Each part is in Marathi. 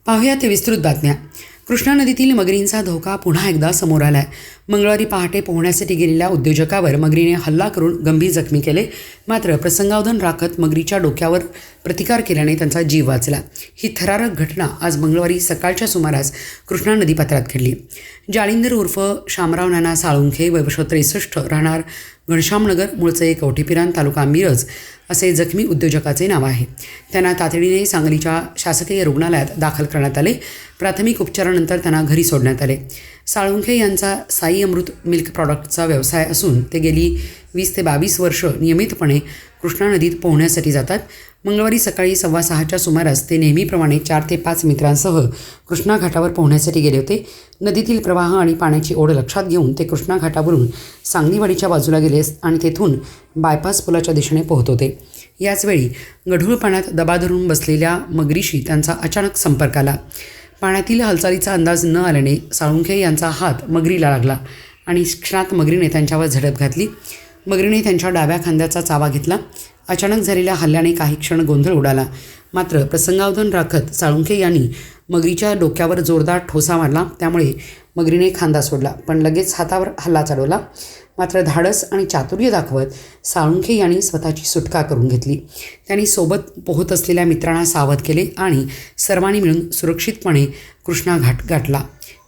पाहूया ते विस्तृत बातम्या। कृष्णा नदीतील मगरींचा धोका पुन्हा एकदा समोर आलाय। मंगळवारी पहाटे पोहण्यासाठी गेलेल्या उद्योजकावर मगरीने हल्ला करून गंभीर जखमी केले। मात्र प्रसंगावधान राखत मगरीच्या डोक्यावर प्रतिकार केल्याने त्यांचा जीव वाचला। ही थरारक घटना आज मंगळवारी सकाळच्या सुमारास कृष्णा नदीपात्रात घडली। जालिंदर उर्फ शामराव नाना साळुंखे, वय 63, राहणार घनश्यामनगर, मूळचे कवठेपिरान, तालुका मिरज असे जखमी उद्योजकाचे नाव आहे। त्यांना तातडीने सांगलीच्या शासकीय रुग्णालयात दाखल करण्यात आले। प्राथमिक उपचारानंतर त्यांना घरी सोडण्यात आले। साळुंखे यांचा साई अमृत मिल्क प्रॉडक्टचा व्यवसाय असून ते गेली 20 ते 22 वर्ष नियमितपणे कृष्णा नदीत पोहण्यासाठी जातात। मंगळवारी सकाळी 6:15च्या सुमारास ते नेहमीप्रमाणे 4 ते 5 मित्रांसह कृष्णा घाटावर पोहण्यासाठी गेले होते। नदीतील प्रवाह आणि पाण्याची ओढ लक्षात घेऊन ते कृष्णा घाटावरून सांगलीवाडीच्या बाजूला गेले आणि तेथून बायपास पुलाच्या दिशेने पोहत होते। याचवेळी गढूळ पाण्यात दबा धरून बसलेल्या मगरीशी त्यांचा अचानक संपर्क आला। पाण्यातील हालचालीचा अंदाज न आल्याने साळुंखे यांचा हात मगरीला लागला आणि क्षणात मगरीने त्यांच्यावर झडप घातली। मगरीने त्यांच्या डाव्या खांद्याचा चावा घेतला। अचानक झालेल्या हल्ल्याने काही क्षण गोंधळ उडाला। मात्र प्रसंगावधान राखत साळुंखे यांनी मगरीच्या डोक्यावर जोरदार ठोसा मारला। त्यामुळे मगरीने खांदा सोडला, पण लगेच हातावर हल्ला चढवला। मात्र धाडस आणि चातुर्य दाखवत साळुंखे यांनी स्वतःची सुटका करून घेतली। त्यांनी सोबत पोहत असलेल्या मित्रांना सावध केले आणि सर्वांनी मिळून सुरक्षितपणे कृष्णा घाट गाठला।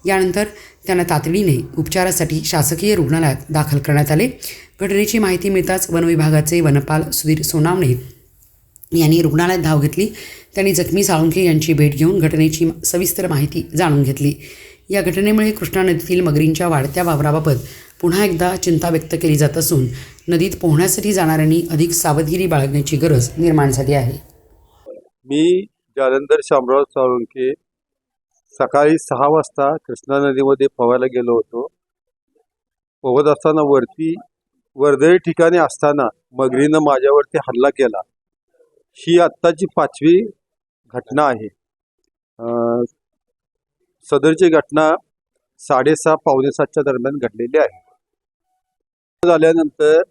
यानंतर त्यांना तातडीने उपचारासाठी शासकीय रुग्णालयात दाखल करण्यात आले। घटनेची माहिती मिळताच वनविभागाचे वनपाल सुधीर सोनावणे यांनी रुग्णालयात धाव घेतली। त्यांनी जखमी साळुंखे यांची भेट घेऊन घटनेची सविस्तर माहिती जाणून घेतली। या घटनेमुळे कृष्णा नदीतील मगरींच्या वाढत्या वावराबाबत पुन्हा एकदा चिंता व्यक्त केली जात असून नदीत पोहण्यासाठी जाणाऱ्यांनी अधिक सावधगिरी बाळगण्याची गरज निर्माण झाली आहे। मी जालिंदर शामराव साळुंखे सकाळी 6 वाजता कृष्णा नदीमध्ये पोहायला गेलो होतो। पोहत असताना वरती वर्दळी ठिकाणी असताना मगरीनं माझ्यावरती हल्ला केला। ही आत्ताची 5वी घटना आहे। सदरची घटना 6:30 पावणे 7च्या दरम्यान घडलेली आहे। झाल्यानंतर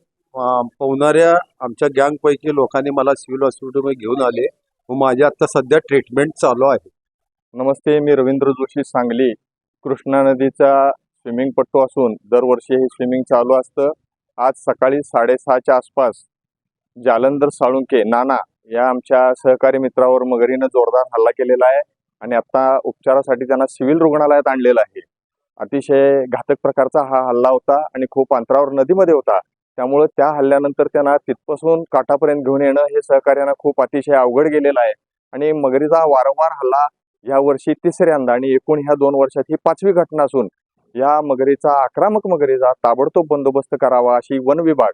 पोहणाऱ्या आमच्या गँगपैकी लोकांनी मला सिव्हिल हॉस्पिटलमध्ये घेऊन आले व माझी आत्ता सध्या ट्रीटमेंट चालू आहे। नमस्ते, मी रवींद्र जोशी, सांगली। कृष्णा नदीचा स्विमिंग पट्टू असून दरवर्षी हे स्विमिंग चालू असतं। आज सकाळी 6:30च्या आसपास जालंधर साळुंखे नाना या आमच्या सहकारी मित्रावर मगरीनं जोरदार हल्ला केलेला आहे आणि आता उपचारासाठी त्यांना सिव्हिल रुग्णालयात आणलेलं आहे। अतिशय घातक प्रकारचा हा हल्ला होता आणि खूप अंतरावर नदीमध्ये होता। त्यामुळे त्या हल्ल्यानंतर त्यांना तिथपासून काठापर्यंत घेऊन येणं हे सहकार्यांना खूप अतिशय अवघड गेलेलं आहे आणि मगरीचा वारंवार हल्ला या वर्षी 3ऱ्यांदा आणि एकूण ह्या 2 वर्षात ही 5वी घटना असून या मगरीचा, आक्रमक मगरीचा ताबडतोब बंदोबस्त करावा अशी वन विभाग,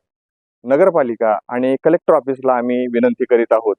नगरपालिका आणि कलेक्टर ऑफिसला आम्ही विनंती करीत आहोत।